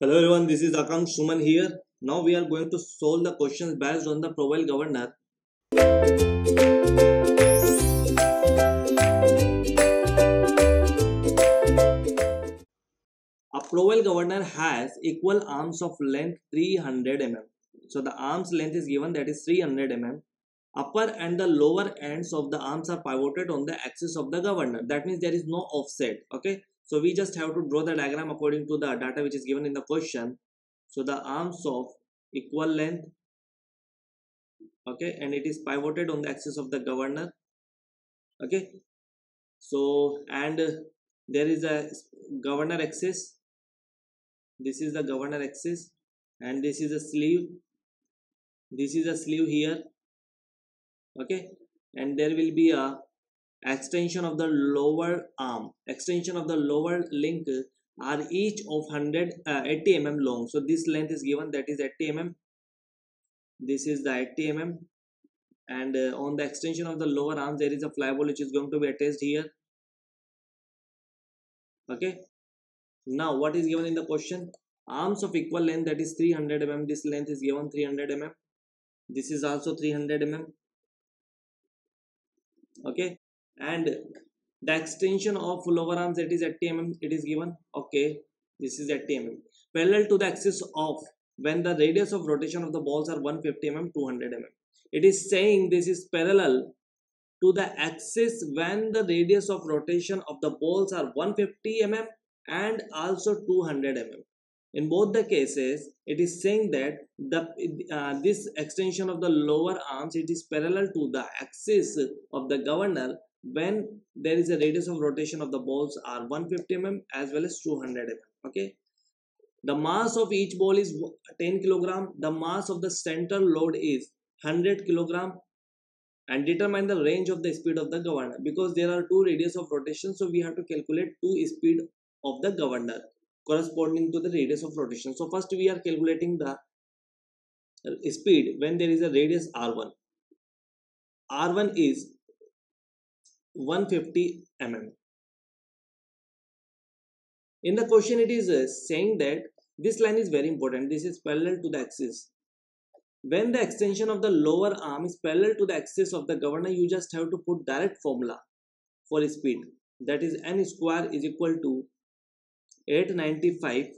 Hello everyone, this is Akansh Suman here. Now we are going to solve the questions based on the Provincial Governor. A Provincial Governor has equal arms of length 300 mm. So the arm's length is given, that is 300 mm. Upper and the lower ends of the arms are pivoted on the axis of the governor. That means there is no offset. Okay. So we just have to draw the diagram according to the data which is given in the question. So the arms of equal length, okay, and it is pivoted on the axis of the governor. Okay, so and there is a governor axis. This is the governor axis, and this is a sleeve. This is a sleeve here. Okay, and there will be a extension of the lower arm, extension of the lower link are each of 80 mm long. So this length is given, that is 80 mm. This is the 80 mm, and on the extension of the lower arm there is a fly ball which is going to be attached here. Okay, now what is given in the question? Arms of equal length, that is 300 mm. This length is given 300 mm. This is also 300 mm. Okay, and the extension of lower arms, that is 80 mm, it is given. Okay, this is 80 mm parallel to the axis of when the radius of rotation of the balls are 150 mm, 200 mm. It is saying this is parallel to the axis when the radius of rotation of the balls are 150 mm and also 200 mm. In both the cases, it is saying that this extension of the lower arms, it is parallel to the axis of the governor when there is a radius of rotation of the balls are 150 mm as well as 200 mm. Okay, the mass of each ball is 10 kilogram. The mass of the center load is 100 kilogram, and determine the range of the speed of the governor. Because there are two radius of rotation, so we have to calculate two speed of the governor corresponding to the radius of rotation. So first we are calculating the speed when there is a radius r1. R1 is 150 mm. In the question it is saying that this line is very important. This is parallel to the axis. When the extension of the lower arm is parallel to the axis of the governor, you just have to put direct formula for speed, that is n square is equal to 895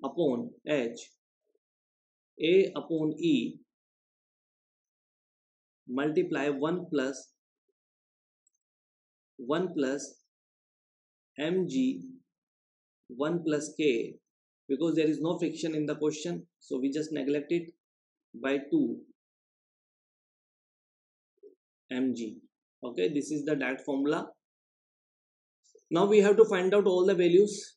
upon h a upon e multiply 1 plus mg 1 plus k, because there is no friction in the question, so we just neglect it, by 2 mg. Okay, this is the direct formula. Now we have to find out all the values,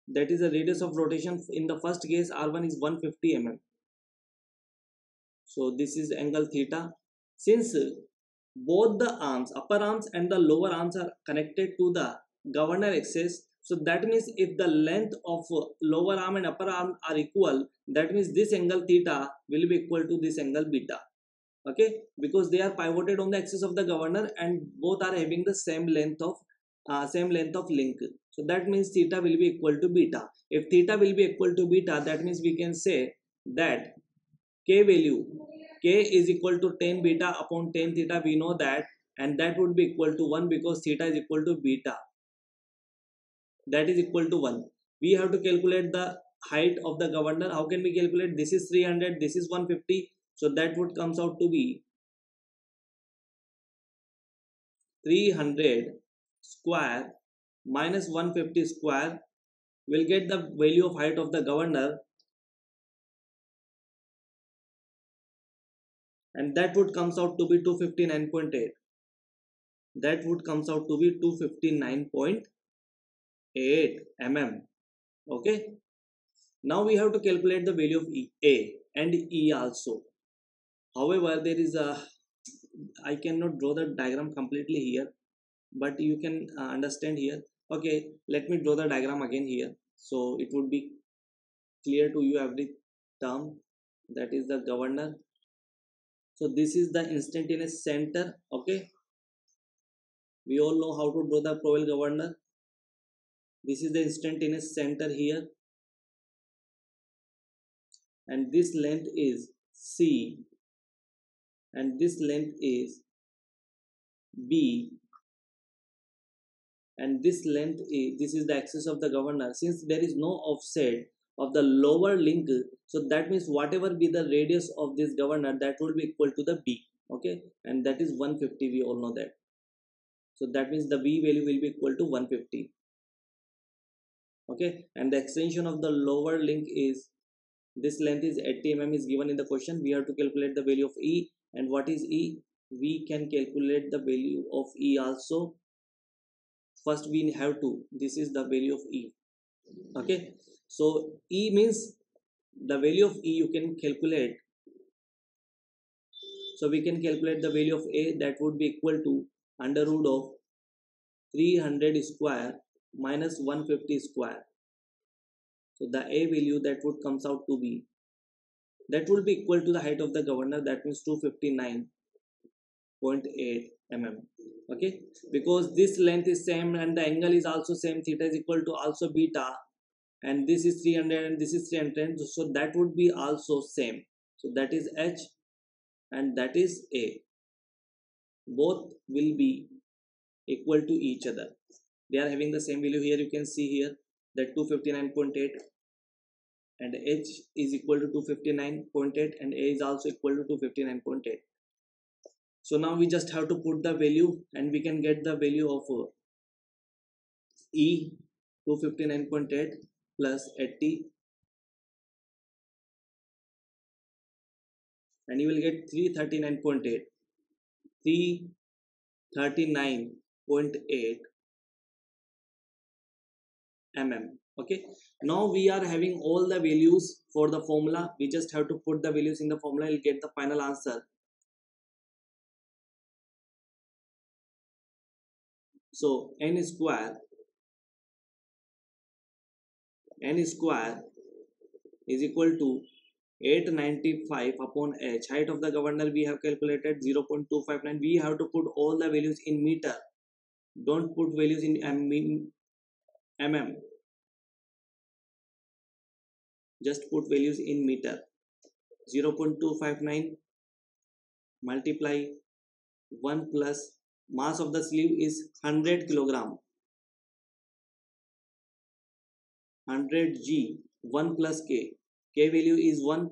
that is the radius of rotation. In the first case r1 is 150 mm, so this is angle theta. Since both the arms, upper arms and the lower arms, are connected to the governor axis, so that means if the length of lower arm and upper arm are equal, that means this angle theta will be equal to this angle beta. Okay, because they are pivoted on the axis of the governor and both are having the same length of link. So that means theta will be equal to beta. If theta will be equal to beta, that means we can say that k value, k is equal to 10 beta upon 10 theta, we know that, and that would be equal to 1 because theta is equal to beta, that is equal to 1. We have to calculate the height of the governor. How can we calculate? This is 300, this is 150, so that would comes out to be 300 square minus 150 square. We'll get the value of height of the governor, and that would comes out to be 259.8. That would comes out to be 259.8 mm. Okay, now we have to calculate the value of A and E also. However, there is a, I cannot draw the diagram completely here, but you can understand here. Okay, let me draw the diagram again here, so it would be clear to you every term. That is the governor. So this is the instantaneous center. Okay, We all know how to draw the Powell governor. This is the instantaneous center here, and this length is C, and this length is B, and this length is, this is the axis of the governor. Since there is no offset of the lower link, so that means whatever be the radius of this governor, that will be equal to the B. Okay, and that is 150. We all know that. So that means the B value will be equal to 150. Okay, and the extension of the lower link is, this length is 80 mm is given in the question. We have to calculate the value of E. And what is E? We can calculate the value of E also. First we have to, this is the value of E. Okay, so E means the value of E you can calculate. So we can calculate the value of A, that would be equal to under root of 300 square minus 150 square. So the A value that would comes out to be, that will be equal to the height of the governor, that means 259.8 mm. Okay, because this length is same and the angle is also same, theta is equal to also beta, and this is 300 and this is 300, so that would be also same. So that is H and that is A. Both will be equal to each other. They are having the same value. Here you can see here that 259.8, and H is equal to 259.8 and A is also equal to 259.8. So now we just have to put the value and we can get the value of E, 259.8 plus 80, and you will get 339.8 mm. Okay, now we are having all the values for the formula. We just have to put the values in the formula. You'll get the final answer. So n square is equal to 895 upon H. Height of the governor we have calculated 0.259. We have to put all the values in meter. Don't put values in mm. Just put values in meter. 0.259 multiply 1 plus mass of the sleeve is 100 kilogram. 100 G, 1 plus K. K value is 1.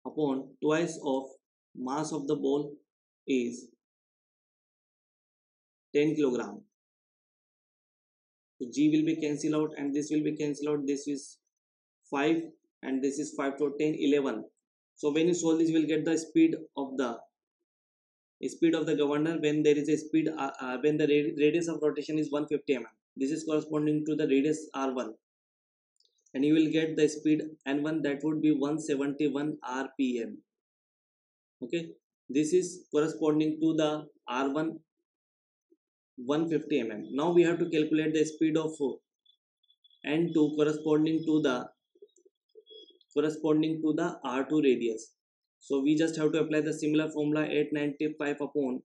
Upon twice of mass of the ball is 10 kilogram. So G will be cancelled out and this will be cancelled out. This is 5 and this is 5 to 10, 11. So when you solve this, you will get the speed of the governor when there is a speed when the radius of rotation is 150 mm. This is corresponding to the radius R1, and you will get the speed N1, that would be 171 rpm. Okay, this is corresponding to the R1 150 mm. Now we have to calculate the speed of N2 corresponding to the R2 radius. So we just have to apply the similar formula, 895 upon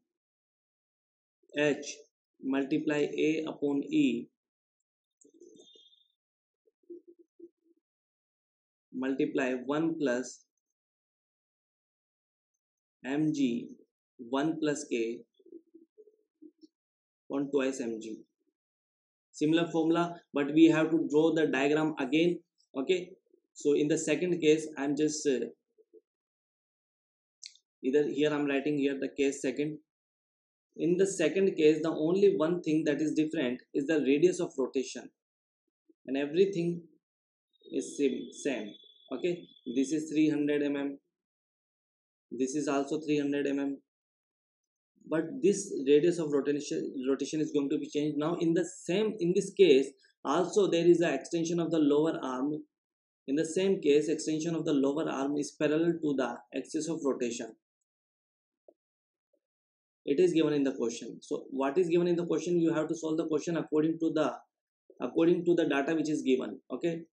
H multiply A upon E multiply 1 plus mg 1 plus K on twice mg. Similar formula, but we have to draw the diagram again. Okay, so in the second case, I'm just either here I'm writing here the case second. In the second case, the only one thing that is different is the radius of rotation, and everything is same. Okay, this is 300 mm, this is also 300 mm, but this radius of rotation is going to be changed. Now in this case also there is an extension of the lower arm. In the same case, extension of the lower arm is parallel to the axis of rotation. It is given in the question. So what is given in the question, you have to solve the question according to the data which is given. Okay,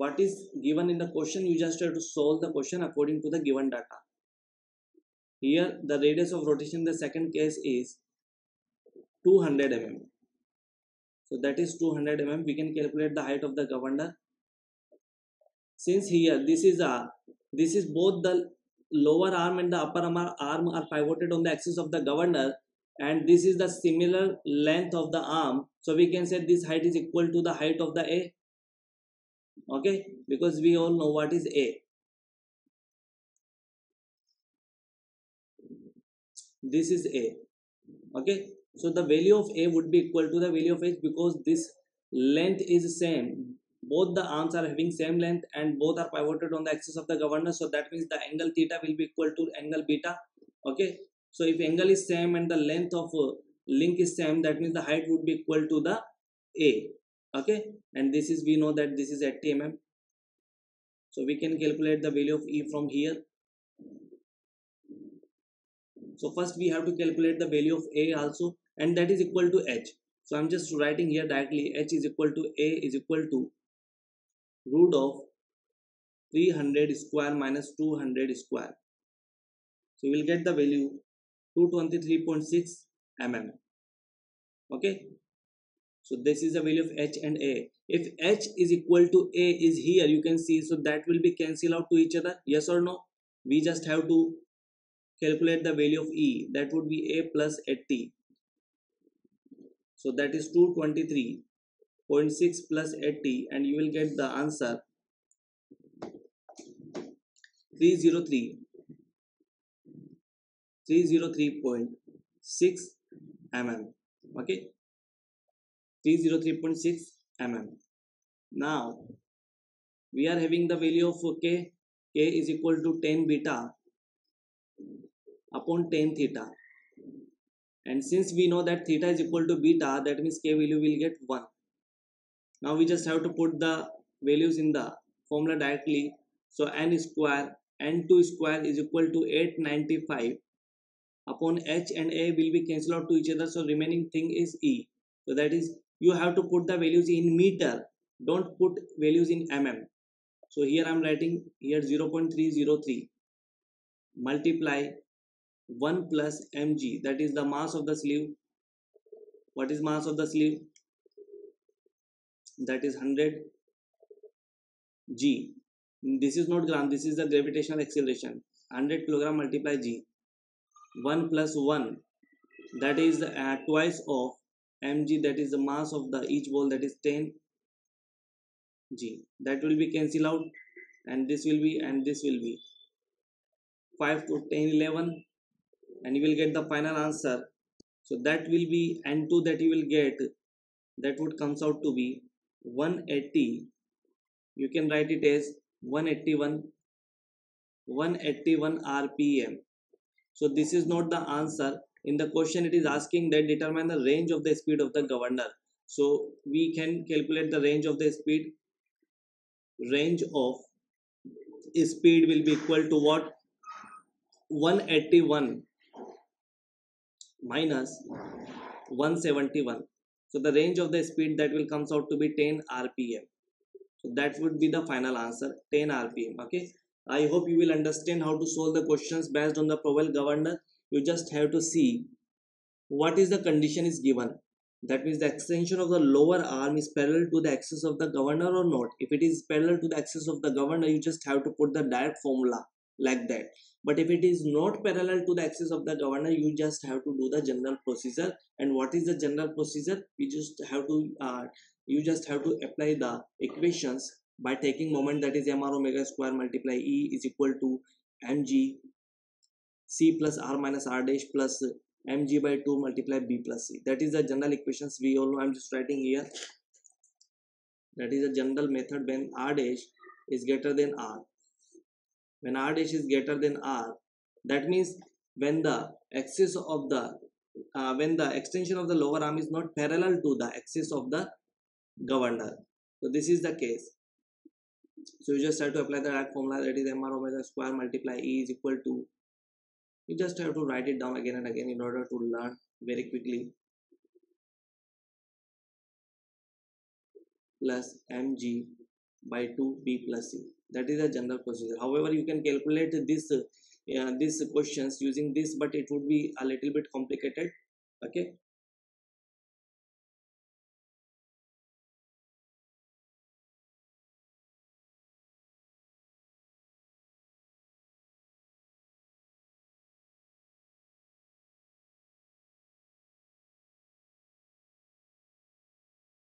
what is given in the question, you just have to solve the question according to the given data. Here the radius of rotation in the second case is 200 mm. So that is 200 mm. We can calculate the height of the governor. Since here this is both the lower arm and the upper arm are pivoted on the axis of the governor, and this is the similar length of the arm, so we can say this height is equal to the height of the A. Okay, because we all know what is A. This is A. Okay, so the value of A would be equal to the value of H, because this length is same. Both the arms are having same length and both are pivoted on the axis of the governor, so that means the angle theta will be equal to angle beta. Okay, so if angle is same and the length of link is same, that means the height would be equal to the A. Okay, and this is, we know that this is 80 mm, so we can calculate the value of E from here. So first we have to calculate the value of A also, and that is equal to H. So I'm just writing here directly, H is equal to A is equal to root of 300 square minus 200 square. So you will get the value 223.6 mm. Okay, so this is the value of H and A. If H is equal to A is here, you can see, so that will be cancel out to each other, yes or no? We just have to calculate the value of E, that would be A plus 80. So that is 223.6 plus 80, and you will get the answer 303.6 mm. Okay, 303.6 mm. Now we are having the value of K. K is equal to 10 beta upon 10 theta, and since we know that theta is equal to beta, that means K value will get 1. Now we just have to put the values in the formula directly. So n square, n2 square is equal to 895 upon H and A will be cancelled out to each other, so remaining thing is E. So that is, you have to put the values in meter, don't put values in mm. So here I am writing here 0.303 multiply 1 plus mg, that is the mass of the sleeve. What is mass of the sleeve? That is 100 g. This is not gram, this is the gravitational acceleration. 100 kilogram multiply g. 1 plus 1, that is twice of mg, that is the mass of the each ball, that is 10 g. That will be cancel out, and this will be, and this will be 5 to 10 11, and you will get the final answer. So that will be n2, that you will get, that would comes out to be 180. You can write it as 181 rpm. So this is not the answer. In the question it is asking that determine the range of the speed of the governor. So we can calculate the range of the speed. Range of speed will be equal to what? 181 minus 171. So the range of the speed that will comes out to be 10 rpm. So that would be the final answer, 10 rpm. Okay, I hope you will understand how to solve the questions based on the Powell governor. You just have to see what is the condition is given. That means the extension of the lower arm is parallel to the axis of the governor or not. If it is parallel to the axis of the governor, you just have to put the direct formula like that. But if it is not parallel to the axis of the governor, you just have to do the general procedure. And what is the general procedure? You just have to apply the equations by taking moment, that is mr omega square multiply E is equal to mg c plus r minus r dash plus mg by 2 multiply b plus c. That is the general equations we all know. I'm just writing here. That is a general method when r dash is greater than r. When r dash is greater than r, that means when the axis of the when the extension of the lower arm is not parallel to the axis of the governor. So this is the case. So you just have to apply the right formula, that is mr omega square multiply E is equal to, you just have to write it down again and again in order to learn very quickly, plus mg by 2b plus c. That is a general procedure. However, you can calculate this questions using this, but it would be a little bit complicated. Okay,